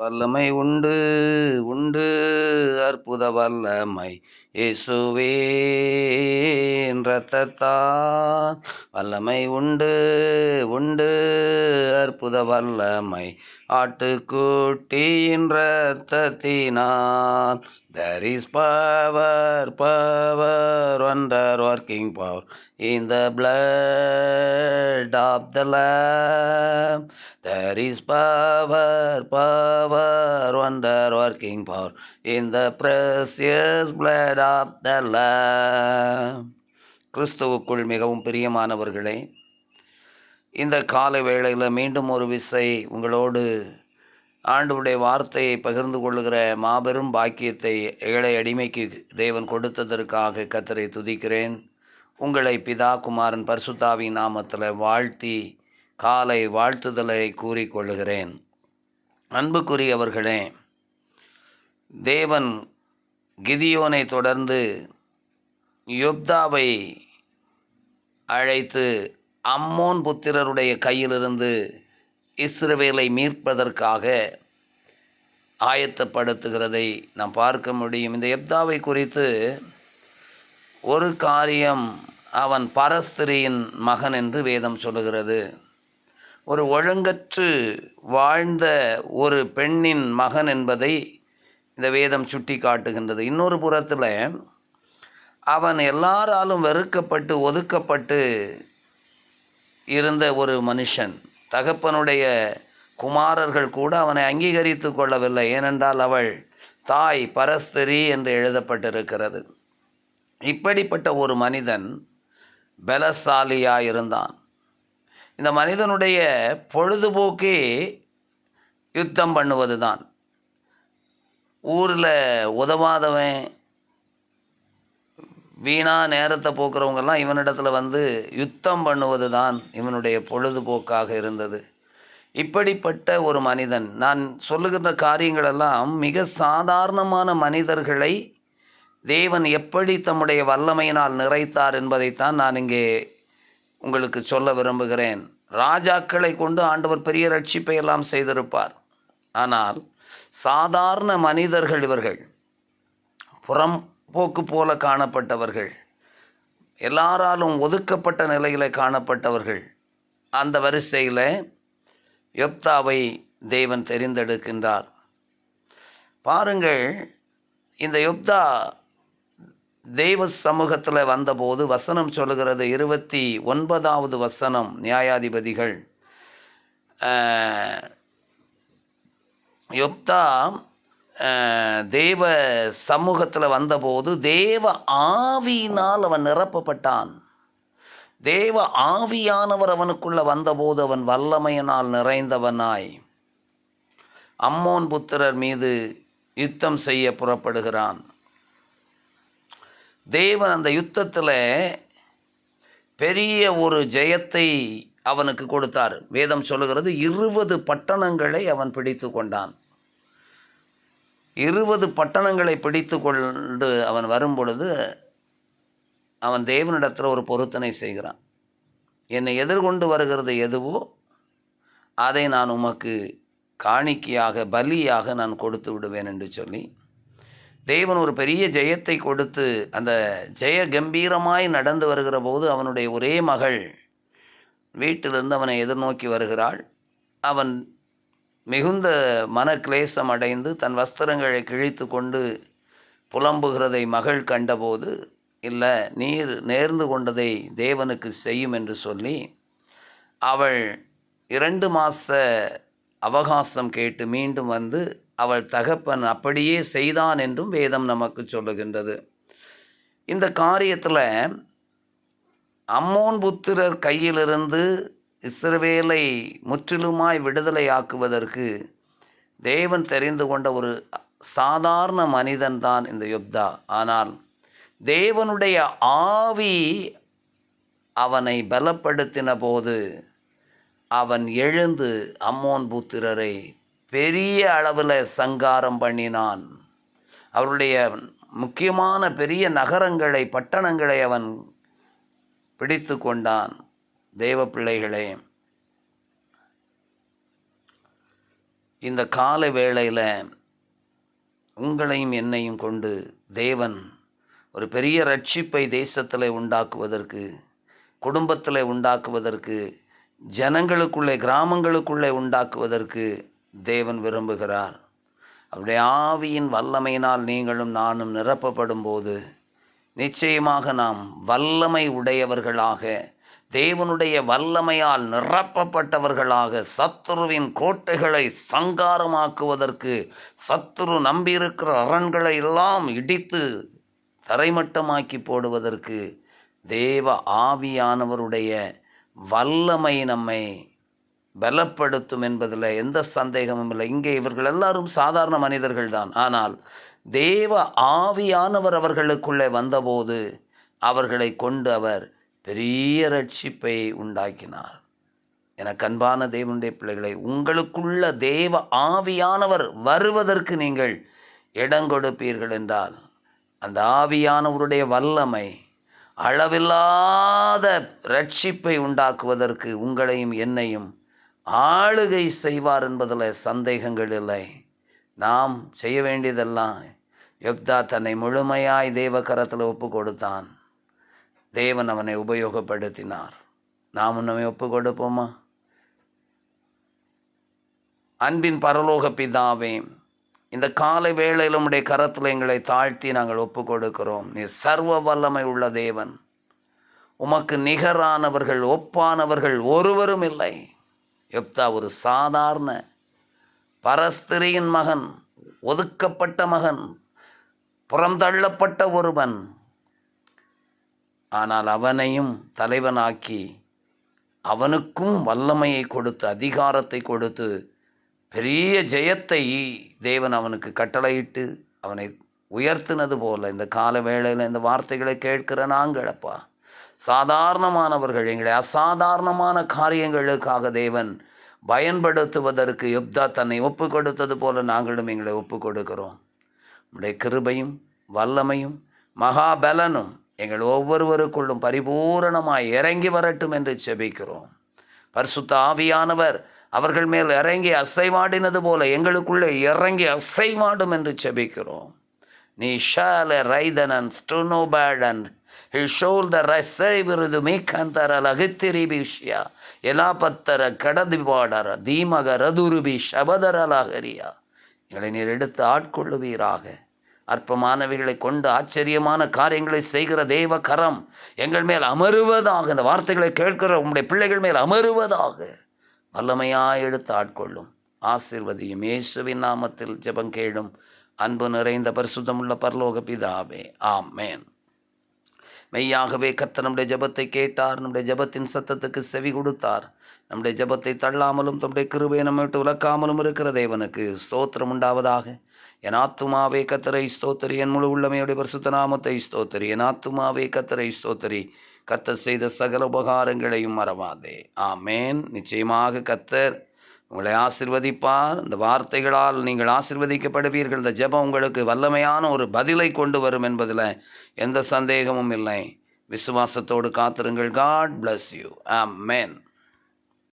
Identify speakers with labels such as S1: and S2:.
S1: வல்லமை உண்டு உண்டு அற்புத வல்லமை இயேசுவின் இரத்தத்தால். வல்லமை உண்டு உண்டு அற்புத வல்லமை ஆட்டுக்குட்டியின் இரத்தத்தினால். There is power, wonder working power in the blood of the Lamb. There is power, wonder working power in the precious blood of the Lamb. கிறிஸ்துவுக்குள் மிகவும் பிரியமானவர்களே, இந்த காலை வேளையில் மீண்டும் ஒரு விசை உங்களோடு ஆண்டவருடைய வார்த்தையை பகிர்ந்து கொள்ளுகிற மாபெரும் பாக்கியத்தை ஏழை அடிமைக்கு தேவன் கொடுத்ததற்காக கர்த்தரை துதிக்கிறேன். உங்களை பிதா குமாரன் பரிசுத்தாவின் நாமத்தில் வாழ்த்தி காலை வாழ்த்துதலை கூறிக்கொள்ளுகிறேன். அன்புக்குரியவர்களே, தேவன் கிதியோனை தொடர்ந்து யோப்தாவை அழைத்து அம்மோன் புத்திரருடைய கையிலிருந்து இஸ்ரவேலை மீட்பதற்காக ஆயத்தப்படுத்துகிறதை நாம் பார்க்க முடியும். இந்த யெப்தாவை குறித்து ஒரு காரியம், அவன் பரஸ்திரியின் மகன் என்று வேதம் சொல்லுகிறது. ஒரு ஒழுங்கற்று வாழ்ந்த ஒரு பெண்ணின் மகன் என்பதை இந்த வேதம் சுட்டி காட்டுகின்றது. இன்னொரு புறத்தில் அவன் எல்லாராலும் வெறுக்கப்பட்டு ஒதுக்கப்பட்டு இருந்த ஒரு மனுஷன். தகப்பனுடைய குமாரர்கள் கூட அவனை அங்கீகரித்து கொள்ளவில்லை. ஏனென்றால் அவள் தாய் பரஸ்திரி என்று எழுதப்பட்டிருக்கிறது. இப்படிப்பட்ட ஒரு மனிதன் பலசாலியாயிருந்தான். இந்த மனிதனுடைய பொழுதுபோக்கே யுத்தம் பண்ணுவது தான். ஊரில் உதவாதவன், வீணா நேரத்தை போக்குறவங்கெல்லாம் இவனிடத்தில் வந்து யுத்தம் பண்ணுவது தான் இவனுடைய பொழுதுபோக்காக இருந்தது. இப்படிப்பட்ட ஒரு மனிதன், நான் சொல்லுகின்ற காரியங்களெல்லாம் மிக சாதாரணமான மனிதர்களை தேவன் எப்படி தம்முடைய வல்லமையினால் நிறைத்தார் என்பதைத்தான் நான் இங்கே உங்களுக்கு சொல்ல விரும்புகிறேன். ராஜாக்களை கொண்டு ஆண்டவர் பெரிய ரட்சிப்பை எல்லாம் செய்திருப்பார். ஆனால் சாதாரண மனிதர்கள் இவர்கள், புறம்போக்கு போல காணப்பட்டவர்கள், எல்லாராலும் ஒதுக்கப்பட்ட நிலையில் காணப்பட்டவர்கள். அந்த வரிசையில் யெப்தாவை தேவன் தெரிந்தெடுக்கின்றார். பாருங்கள், இந்த யெப்தா தெய்வ சமூகத்தில் வந்தபோது வசனம் சொல்லுகிறது, 29வது வசனம், நியாயாதிபதிகள். யெப்தா தேவ சமூகத்தில் வந்தபோது தேவ ஆவியினால் அவன் நிரப்பப்பட்டான். தேவ ஆவியானவர் அவனுக்குள்ளே வந்தபோது அவன் வல்லமையினால் நிறைந்தவனாய் அம்மோன் புத்திரர் மீது யுத்தம் செய்ய புறப்படுகிறான். தேவன் அந்த யுத்தத்தில் பெரிய ஒரு ஜெயத்தை அவனுக்கு கொடுத்தார். வேதம் சொல்லுகிறது 20 பட்டணங்களை அவன் பிடித்து கொண்டான். 20 பட்டணங்களை பிடித்து கொண்டு அவன் வரும்பொழுது அவன் தேவனிடத்தில் ஒரு பொருத்தனை செய்கிறான். என்னை எதிர்கொண்டு வருகிறது எதுவோ அதை நான் உமக்கு காணிக்கையாக, பலியாக நான் கொடுத்து விடுவேன் என்று சொல்லி தேவன் ஒரு பெரிய ஜெயத்தை கொடுத்து, அந்த ஜெய கம்பீரமாய் நடந்து வருகிற போது அவனுடைய ஒரே மகள் வீட்டிலிருந்து அவனை எதிர்நோக்கி வருகிறாள். அவன் மிகுந்த மன கிளேசம் அடைந்து தன் வஸ்திரங்களை கிழித்து கொண்டு புலம்புகிறதை மகள் கண்டபோது, இல்லை, நீர் நேர்ந்து கொண்டதை தேவனுக்கு செய்யும் என்று சொல்லி அவள் 2 மாத அவகாசம் கேட்டு மீண்டும் வந்து அவள் தகப்பன் அப்படியே செய்தான் என்றும் வேதம் நமக்கு சொல்லுகின்றது. இந்த காரியத்தில் அம்மோன் புத்திரர் கையிலிருந்து இஸ்ரவேலை முற்றிலுமாய் விடுதலை ஆக்குவதற்கு தேவன் தெரிந்து கொண்ட ஒரு சாதாரண மனிதன்தான் இந்த யெப்தா. ஆனால் தேவனுடைய ஆவி அவனை பலப்படுத்தின போது அவன் எழுந்து அம்மோன் புத்திரரை பெரிய அளவில் சங்காரம் பண்ணினான். அவருடைய முக்கியமான பெரிய நகரங்களை, பட்டணங்களை அவன் பிடித்து கொண்டான். தேவ பிள்ளைகளே, இந்த காலை வேளையில் உங்களையும் என்னையும் கொண்டு தேவன் ஒரு பெரிய ரட்சிப்பை தேசத்தில் உண்டாக்குவதற்கு, குடும்பத்தில் உண்டாக்குவதற்கு, ஜனங்களுக்குள்ளே கிராமங்களுக்குள்ளே உண்டாக்குவதற்கு தேவன் விரும்புகிறார். அவருடைய ஆவியின் வல்லமையினால் நீங்களும் நானும் நிரப்பப்படும் போது நிச்சயமாக நாம் வல்லமை உடையவர்களாக, தேவனுடைய வல்லமையால் நிரப்பப்பட்டவர்களாக, சத்துருவின் கோட்டைகளை சங்காரமாக்குவதற்கு, சத்துரு நம்பியிருக்கிற அரண்களை எல்லாம் இடித்து தரைமட்டமாக்கி போடுவதற்கு தேவ ஆவியானவருடைய வல்லமை நம்மை பலப்படுத்தும் என்பதில் எந்த சந்தேகமும் இல்லை. இங்கே இவர்கள் எல்லாரும் சாதாரண மனிதர்கள் தான். ஆனால் தேவ ஆவியானவர் அவர்களுக்குள்ளே வந்தபோது அவர்களை கொண்டு அவர் பெரிய ரட்சிப்பை உண்டாக்கினார். எனக்கு அன்பான தேவனுடைய பிள்ளைகளை, உங்களுக்குள்ள தேவ ஆவியானவர் வருவதற்கு நீங்கள் இடம் கொடுப்பீர்கள் என்றால் அந்த ஆவியானவருடைய வல்லமை அளவில்லாத ரட்சிப்பை உண்டாக்குவதற்கு உங்களையும் என்னையும் ஆளுகை செய்வார் என்பதில் சந்தேகங்கள் இல்லை. நாம் செய்ய வேண்டியதெல்லாம், யெப்தா தன்னை முழுமையாய் தேவ கரத்தில் ஒப்பு கொடுத்தான். தேவன் அவனை உபயோகப்படுத்தினார். நாம் நம்மை ஒப்பு கொடுப்போமா? அன்பின் பரலோக பிதாவே, இந்த காலை வேளையில் உம்முடைய கரத்தில் எங்களை தாழ்த்தி நாங்கள் ஒப்பு கொடுக்கிறோம். நீர் சர்வ வல்லமை உள்ள தேவன். உமக்கு நிகரானவர்கள், ஒப்பானவர்கள் ஒருவரும் இல்லை. யெப்தா ஒரு சாதாரண பரஸ்திரியின் மகன், ஒதுக்கப்பட்ட மகன், புறந்தள்ளப்பட்ட ஒருவன். ஆனால் அவனையும் தலைவனாக்கி அவனுக்கும் வல்லமையை கொடுத்து, அதிகாரத்தை கொடுத்து, பெரிய ஜெயத்தை தேவன் அவனுக்கு கட்டளையிட்டு அவனை உயர்த்தினது போல இந்த கால வேளையில் இந்த வார்த்தைகளை கேட்கிற நாங்களப்பா, சாதாரணமானவர்கள், எங்களை அசாதாரணமான காரியங்களுக்காக தேவன் பயன்படுத்துவதற்கு யெப்தா தன்னை ஒப்பு கொடுத்தது போல நாங்களும் எங்களை ஒப்பு கொடுக்கிறோம். உம்முடைய கிருபையும் வல்லமையும் மகாபலனும் எங்கள் ஒவ்வொருவருக்குள்ளும் பரிபூரணமாய் இறங்கி வரட்டும் என்று செபிக்கிறோம். பரிசுத்த ஆவியானவர் அவர்கள் மேல் இறங்கி அசைவாடினது போல எங்களுக்குள்ளே இறங்கி அசைவாடும் என்று செபிக்கிறோம். நீ ஷால ரைதனன் ஸ்டுனோபேடன் shoulder விருது மீக்கந்தர லகித்திரி பிஷ்யா எலாபத்தர கடதிபாடர தீமக ரதுருபி சபதரலாகரியா. எங்களை நீர் எடுத்து ஆட்கொள்ளுவீராக. அற்பமானவைகளை கொண்டு ஆச்சரியமான காரியங்களை செய்கிற தேவ கரம் எங்கள் மேல் அமருவதாக. இந்த வார்த்தைகளை கேட்கிற உம்முடைய பிள்ளைகள் மேல் அமருவதாக. வல்லமையாய் எடுத்து ஆட்கொள்ளும். ஆசீர்வதியும். இயேசுவின் நாமத்தில் ஜெபம் கேளும் அன்பு நிறைந்த பரிசுத்தமுள்ள பரலோக பிதாவே, ஆமென். மெய்யாகவே கர்த்தர் நம்முடைய ஜெபத்தை கேட்டார். நம்முடைய ஜெபத்தின் சத்தத்துக்கு செவி கொடுத்தார். நம்முடைய ஜெபத்தை தள்ளாமலும் தம்முடைய கிருபையை நம்மை விட்டு விலக்காமலும் இருக்கிற தேவனுக்கு ஸ்தோத்திரம் உண்டாவதாக. என் ஆத்துமாவே கர்த்தரை ஸ்தோத்திரி, என் முழு உள்ளமையுடைய பரிசுத்த நாமத்தை ஸ்தோத்திரி. என் ஆத்துமாவே கர்த்தரை ஸ்தோத்திரி, கர்த்தர் செய்த சகல உபகாரங்களையும் மறவாதே. ஆமேன். நிச்சயமாக கர்த்தர் உங்களை ஆசீர்வதிப்பார். இந்த வார்த்தைகளால் நீங்கள் ஆசீர்வதிக்கப்படுவீர்கள். இந்த ஜெபம் உங்களுக்கு வல்லமையான ஒரு பதிலை கொண்டு வரும் என்பதில் எந்த சந்தேகமும் இல்லை. விசுவாசத்தோடு காத்திருங்கள். God bless you. ஆமென்.